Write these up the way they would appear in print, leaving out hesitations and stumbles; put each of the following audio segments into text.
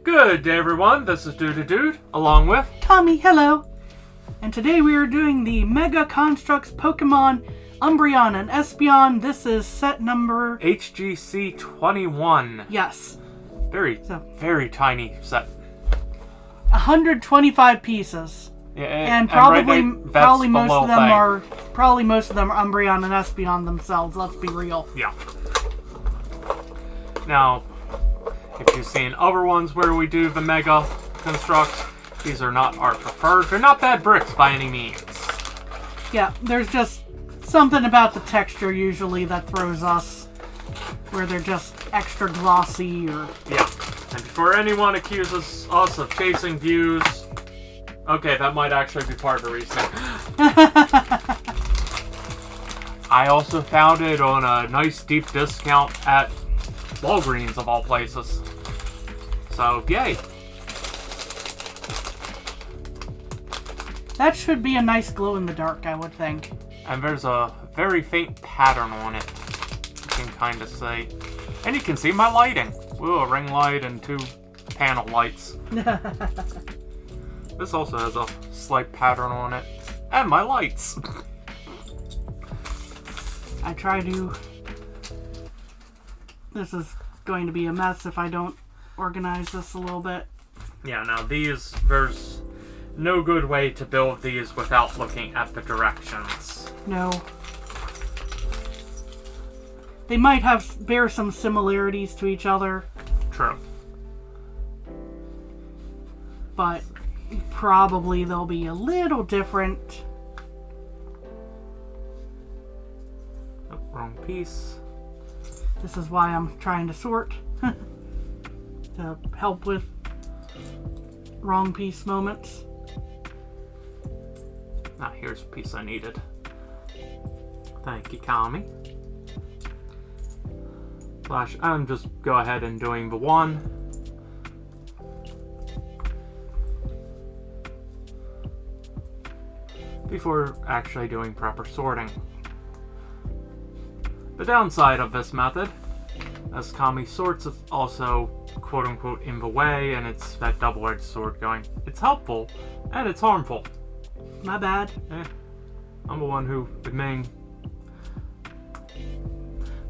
Good day, everyone. This is Dude, along with Tommy, hello. And today we are doing the Mega Construx Pokemon Umbrion and Espion. This is set number HGC21. Yes. Very tiny set. 125 pieces. Yeah, and probably most of them are Umbrion and Espion themselves. Let's be real. Yeah. Now, if you've seen other ones where we do the Mega Construx, these are not our preferred. They're not bad bricks by any means. Yeah, there's just something about the texture usually that throws us, where they're just extra glossy or... Yeah. And before anyone accuses us of chasing views, okay, that might actually be part of the reason. I also found it on a nice deep discount at Walgreens, of all places. So, yay. That should be a nice glow in the dark, I would think. And there's a very faint pattern on it, you can kind of see. And you can see my lighting. Ooh, a ring light and 2 panel lights. This also has a slight pattern on it. And my lights. I try to... This is going to be a mess if I don't organize this a little bit. Yeah, now these, there's no good way to build these without looking at the directions. No. They might bear some similarities to each other. True. But probably they'll be a little different. Oh, wrong piece. This is why I'm trying to sort. To help with wrong piece moments. Ah, here's a piece I needed. Thank you, Kami. Slash, I'm just go ahead and doing the one. Before actually doing proper sorting. The downside of this method, as Kami sorts, is also quote-unquote in the way, and it's that double-edged sword going. It's helpful, and it's harmful. My bad. I'm the one who admitting.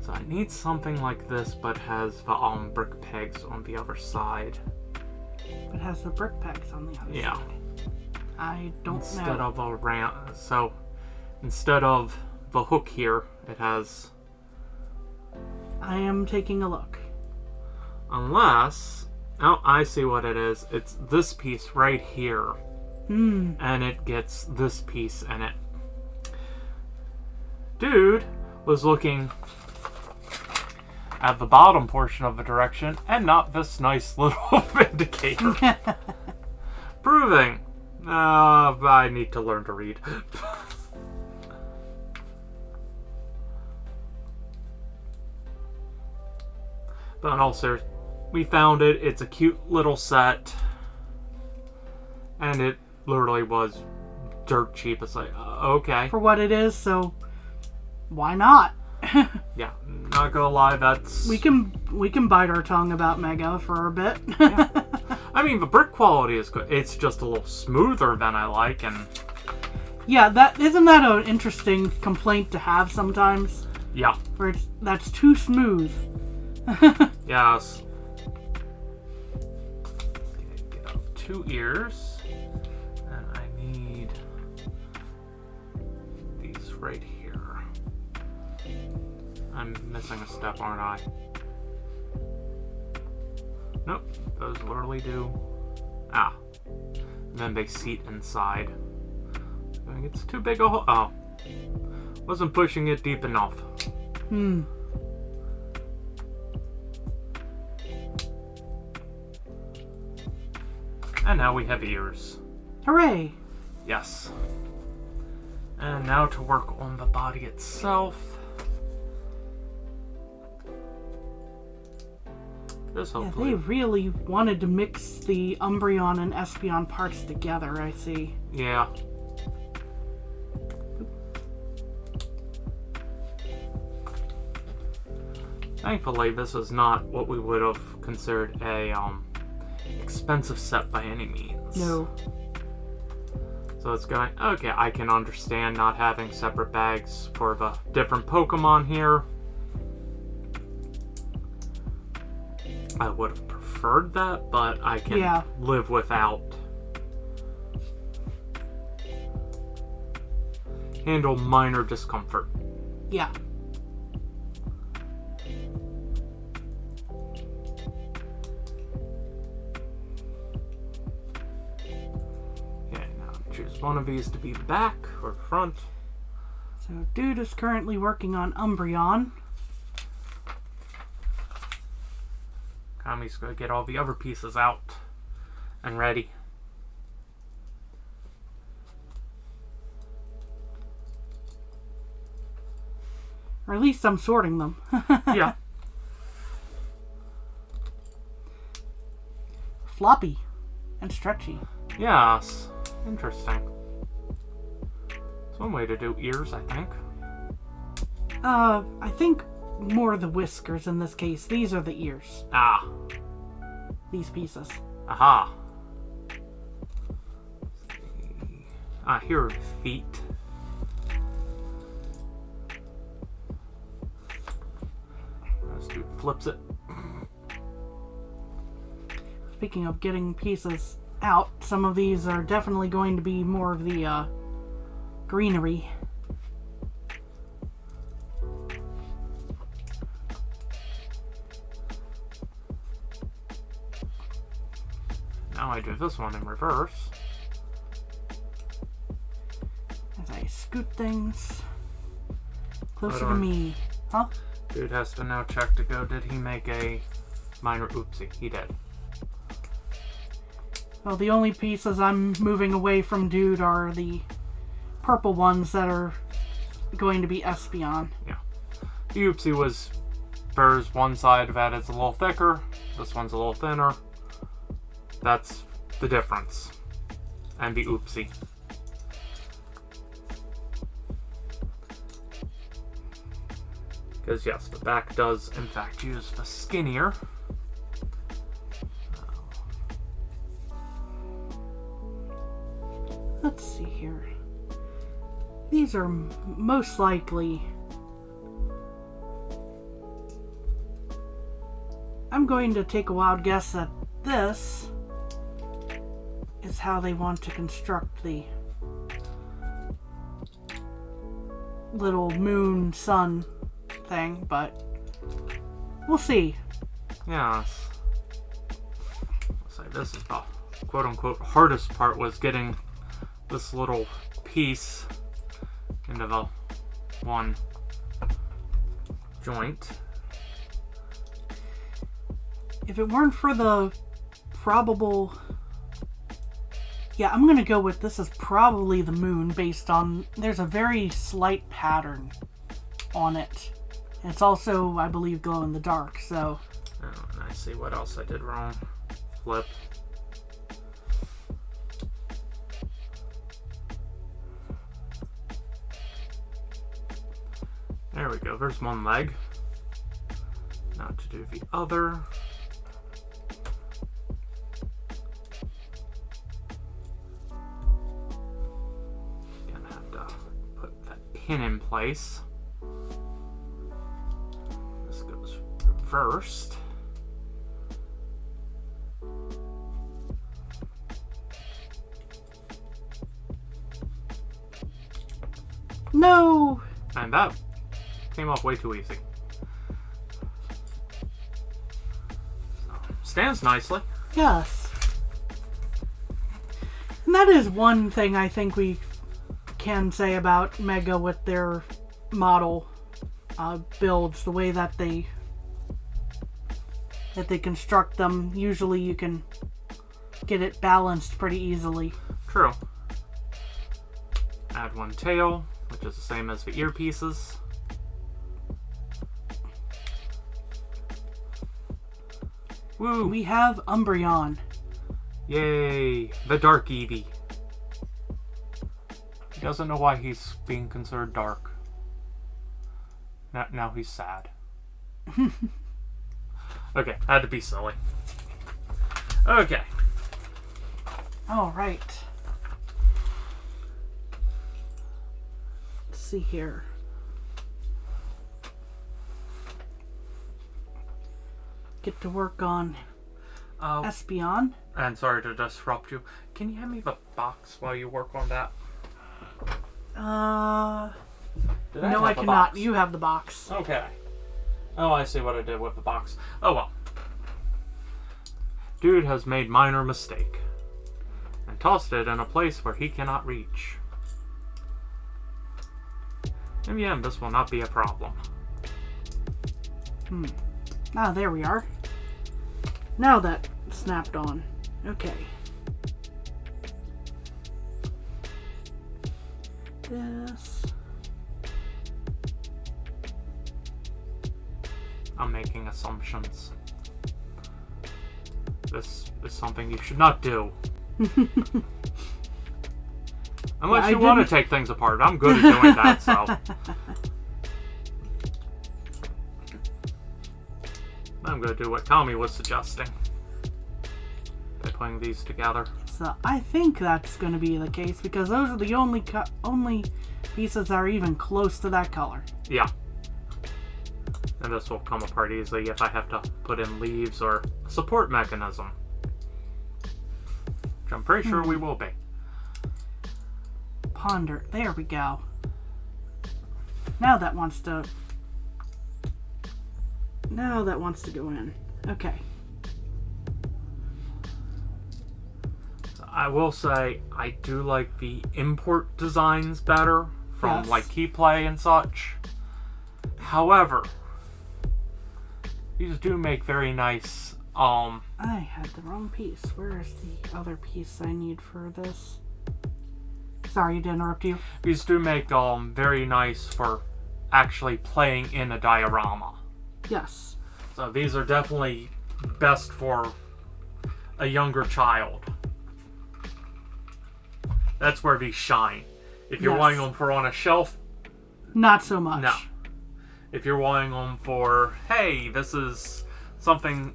So I need something like this, but has the brick pegs on the other side. It has the brick pegs on the other side. I don't know. Instead of a ramp, so instead of the hook here, it has. I am taking a look. Unless, oh, I see what it is. It's this piece right here. And it gets this piece in it. Dude was looking at the bottom portion of the direction and not this nice little indicator. Proving I need to learn to read. But in all seriousness, we found it. It's a cute little set. And it literally was dirt cheap. It's like, okay. For what it is, so why not? Yeah, not gonna lie, that's... We can bite our tongue about Mega for a bit. Yeah. I mean, the brick quality is good. It's just a little smoother than I like, and... Yeah, isn't that an interesting complaint to have sometimes? Yeah. Where that's too smooth. Yes. Okay, get out 2 ears. And I need these right here. I'm missing a step, aren't I? Nope, those literally do. Ah. And then they seat inside. I think it's too big a hole. Oh. Wasn't pushing it deep enough. And now we have ears. Hooray! Yes. And now to work on the body itself. This hopefully... Yeah, they really wanted to mix the Umbrion and Espion parts together, I see. Yeah. Thankfully, this is not what we would have considered a expensive set by any means. No. So it's going, okay, I can understand not having separate bags for the different Pokemon here. I would have preferred that, but I can live without. Handle minor discomfort. Yeah. Okay, now choose one of these to be the back or front. So dude is currently working on Umbrion. Kami's going to get all the other pieces out and ready. Or at least I'm sorting them. Yeah. Floppy and stretchy. Yes. Interesting. It's one way to do ears, I think. I think more the whiskers in this case. These are the ears. Ah. These pieces. Aha. Ah, here are feet. This dude flips it. Speaking of getting pieces out, some of these are definitely going to be more of the greenery. Now I do this one in reverse. As I scoot things closer Hold to on. me. Huh? Dude has to now check to go, did he make a minor oopsie? He did. Well, the only pieces I'm moving away from dude are the purple ones that are going to be Espion. Yeah. The oopsie was furs. One side of that is a little thicker. This one's a little thinner. That's the difference. And the oopsie. Because yes, the back does in fact use the skinnier. Let's see here. These are most likely... I'm going to take a wild guess that this is how they want to construct the little moon sun thing, but we'll see. Yes. So this is the quote-unquote hardest part, was getting this little piece into the one joint. If it weren't for the probable... Yeah, I'm going to go with this is probably the moon based on... There's a very slight pattern on it. And it's also, I believe, glow in the dark, so... Oh, and I see what else I did wrong. Flip. There we go. There's one leg. Now to do the other. Gonna have to put that pin in place. This goes reversed. No! And that came off way too easy. So, stands nicely. Yes. And that is one thing I think we can say about Mega with their model builds, the way that they construct them. Usually you can get it balanced pretty easily. True. Add one tail, which is the same as the earpieces. Woo! We have Umbrion. Yay! The Dark Eevee. He doesn't know why he's being considered dark. Now he's sad. Okay, had to be silly. Okay. All right. Let's see here. Get to work on Espion. And sorry to disrupt you. Can you hand me the box while you work on that? No, I cannot. Box? You have the box. Okay. Oh, I see what I did with the box. Oh well. Dude has made minor mistake and tossed it in a place where he cannot reach. In the end, this will not be a problem. Ah, there we are. Now that snapped on. Okay. This. I'm making assumptions. This is something you should not do. Unless you want to take things apart. I'm good at doing that, so. I'm going to do what Tommy was suggesting. By putting these together. So I think that's going to be the case because those are the only pieces that are even close to that color. Yeah. And this will come apart easily if I have to put in leaves or a support mechanism. Which I'm pretty sure we will be. Ponder. There we go. Now that wants to go in. Okay. I will say I do like the import designs better from like Keyplay and such. However, these do make very nice I had the wrong piece. Where is the other piece I need for this? Sorry to interrupt you. These do make very nice for actually playing in a diorama. Yes. So these are definitely best for a younger child. That's where these shine. If you're wanting them for on a shelf, not so much. No. If you're wanting them for, hey, this is something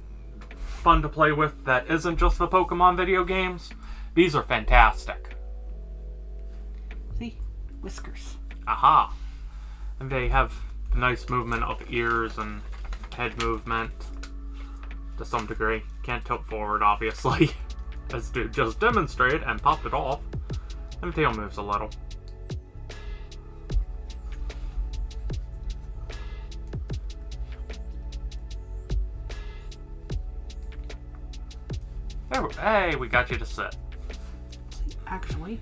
fun to play with that isn't just the Pokemon video games, these are fantastic. See? Whiskers. Aha. And they have the nice movement of ears and head movement to some degree. Can't tilt forward, obviously. As dude just demonstrated and popped it off. And the tail moves a little. Hey, we got you to sit. Actually.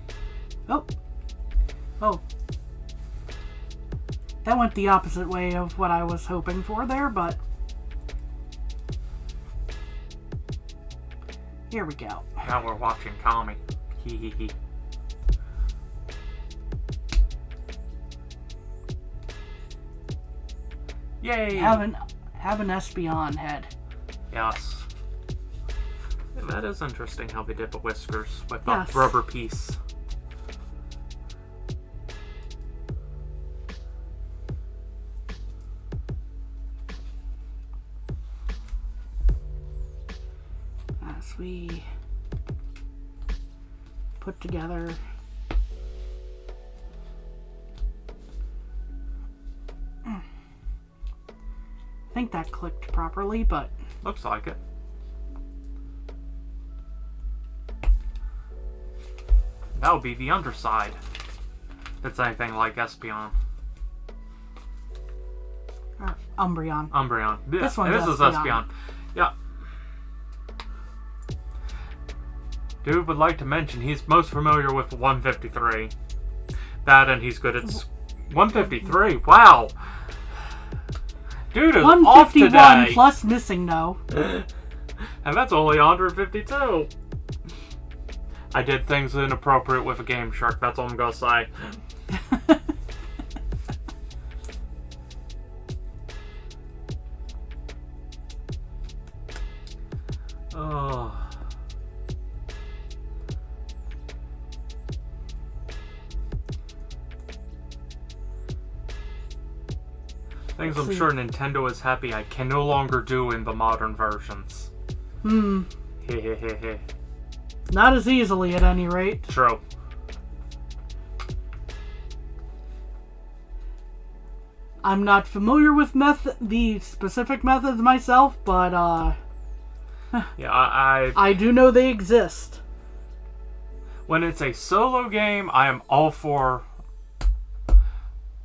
Oh. That went the opposite way of what I was hoping for there, but here we go. Now we're watching Tommy. Hee hee hee. Yay! Have an Espion head. Yes. Yeah, that is interesting how they did the whiskers with the Yes. rubber piece. As we put together I think that clicked properly, but Looks like it. That would be the underside. If it's anything like Espion. Umbrion. Umbrion. Yeah, This one's is Espion. Espion. Yeah. Dude would like to mention he's most familiar with 153. That and he's good at 153. Wow. Dude is off today. 151 plus missing no. And that's only 152. I did things inappropriate with a Game Shark. That's all I'm gonna say. Oh. Things I'm sure Nintendo is happy I can no longer do in the modern versions. Hehehehe. Not as easily, at any rate. True. I'm not familiar with the specific methods myself, but Yeah, I do know they exist. when it's a solo game, I am all for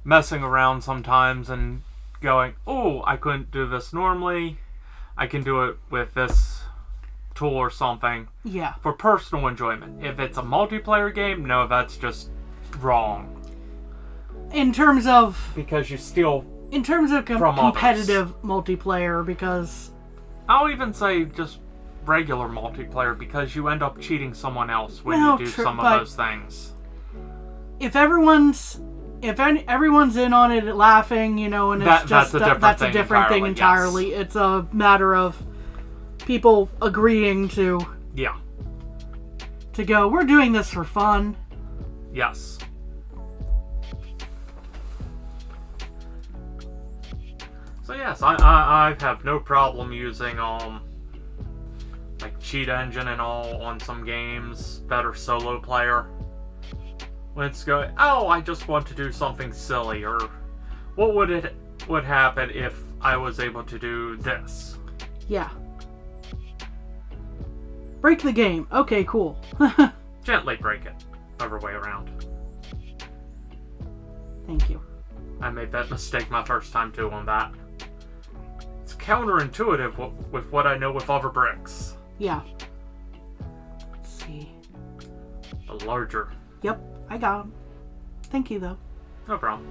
messing around sometimes and going, oh, I couldn't do this normally. I can do it with this tool or something. Yeah. For personal enjoyment. If it's a multiplayer game, no, that's just wrong. In terms of Because you steal... competitive multiplayer, because... I'll even say just regular multiplayer, because you end up cheating someone else when you do some of those things. If everyone's in on it laughing, you know, and it's that's a different thing entirely. Yes. It's a matter of people agreeing to go, we're doing this for fun. Yes. So yes, I have no problem using like cheat engine and all on some games, better solo player. When it's going, oh, I just want to do something silly, or what would happen if I was able to do this? Yeah. Break the game. Okay, cool. Gently break it. Other way around. Thank you. I made that mistake my first time too on that. It's counterintuitive with what I know with other bricks. Yeah. Let's see. The larger. Yep, I got them. Thank you, though. No problem.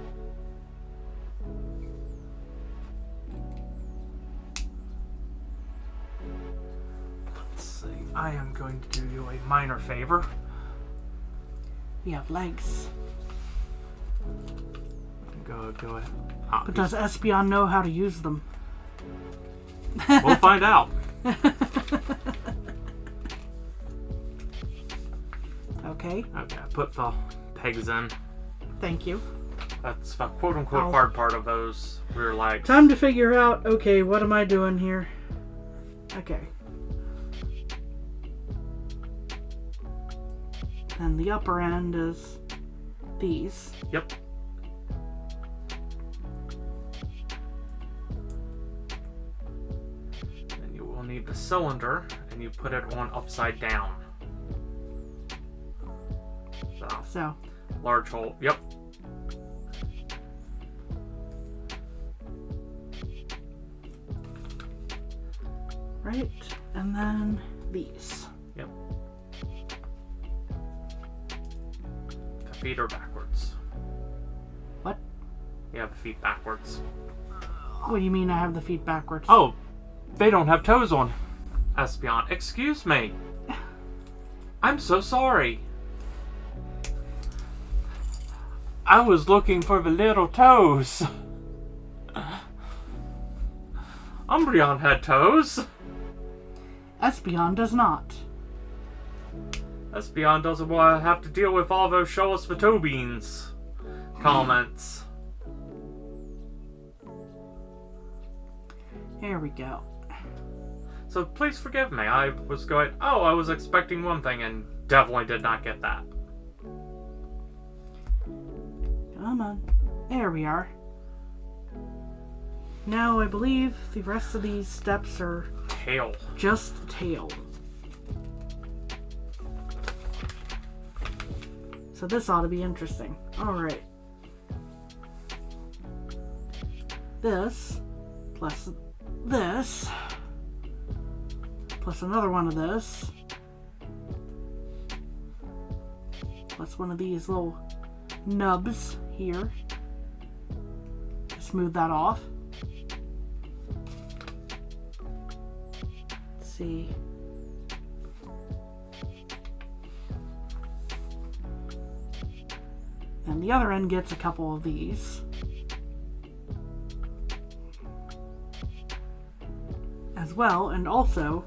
Let's see. I am going to do you a minor favor. We have legs. Go ahead. But does Espion know how to use them? We'll find out. Okay. Okay, I put the pegs in. Thank you. That's the quote-unquote hard part of those rear legs. Time to figure out, okay, what am I doing here? Okay. And the upper end is these. Yep. And you will need the cylinder, and you put it on upside down. So. Large hole. Yep. Right, and then these. Yep. The feet are backwards. What? You have the feet backwards. What do you mean I have the feet backwards? Oh, they don't have toes on. Espion, excuse me. I'm so sorry. I was looking for the little toes. Umbrion had toes. Espion does not. Espion doesn't want to have to deal with all those show us the toe beans comments. Here we go. So please forgive me. I was going, oh, I was expecting one thing and definitely did not get that. Come on. There we are. Now I believe the rest of these steps are Tail. just tail. So this ought to be interesting. Alright. This, plus this, plus another one of this, plus one of these little nubs here. Smooth that off. Let's see. And the other end gets a couple of these. As well, and also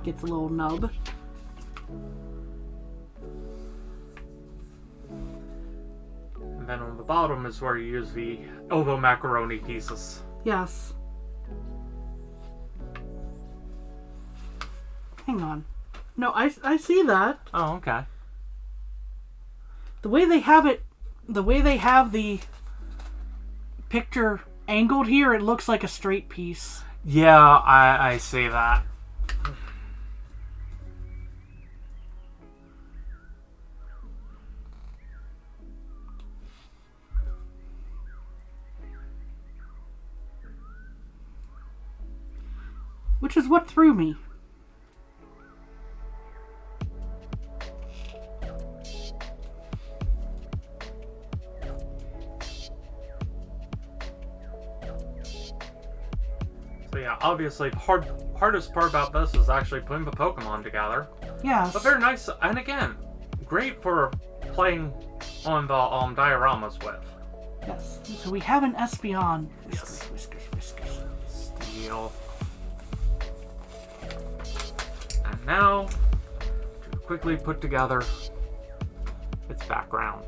gets a little nub. And then on the bottom is where you use the elbow macaroni pieces. Yes. Hang on. No, I see that. Oh, okay. The way they have it, the way they have the picture angled here, it looks like a straight piece. Yeah, I see that. Which is what threw me. So yeah, obviously the hardest part about this is actually putting the Pokemon together. Yes. But very nice, and again, great for playing on the dioramas with. Yes. So we have an Espion. Yes. Whiskers. Steel. And now, to quickly put together its background.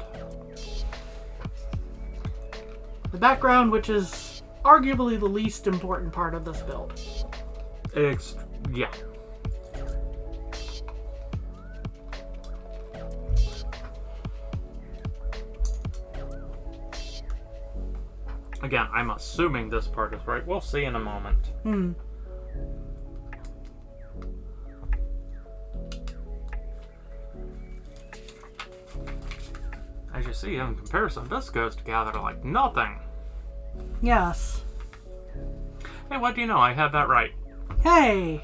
The background, which is arguably the least important part of this build. Yeah. Again, I'm assuming this part is right. We'll see in a moment. As you see, in comparison, this goes together like nothing. Yes. Hey, what do you know? I had that right. Hey!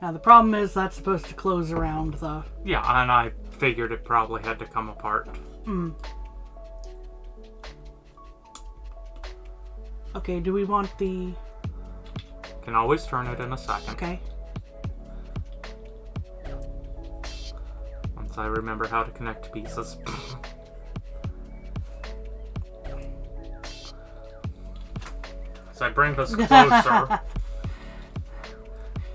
Now the problem is that's supposed to close around the... Yeah, and I figured it probably had to come apart. Okay, do we want the... Can always turn it in a second. Okay. Once I remember how to connect pieces. So I bring this closer.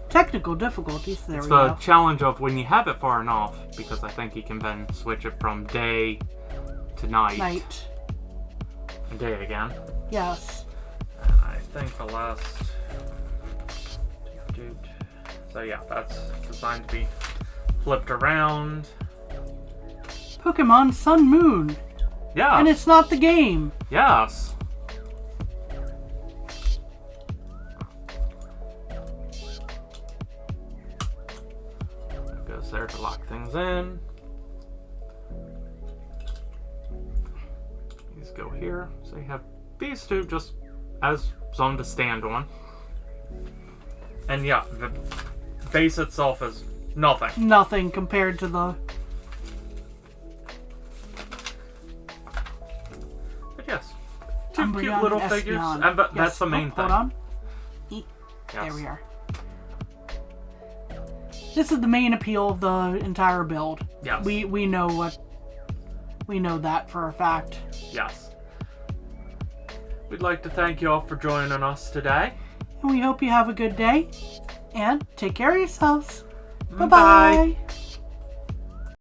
Technical difficulties, there It's we the go. challenge of when you have it far enough, because I think you can then switch it from day to night. Night. And day again. Yes. And I think the last... So yeah, that's designed to be flipped around. Pokemon Sun Moon. Yeah. And it's not the game. Yes. Goes there to lock things in. These go here. So you have these two just as something to stand on. And yeah, the base itself is nothing. Nothing compared to the... But yes, two Umbrion cute little and figures. Espion. And that's Yes. the main thing. Hold on. Yes. There we are. This is the main appeal of the entire build. Yes. We know that for a fact. Yes. We'd like to thank you all for joining us today. And we hope you have a good day. And take care of yourselves. Bye. Bye-bye.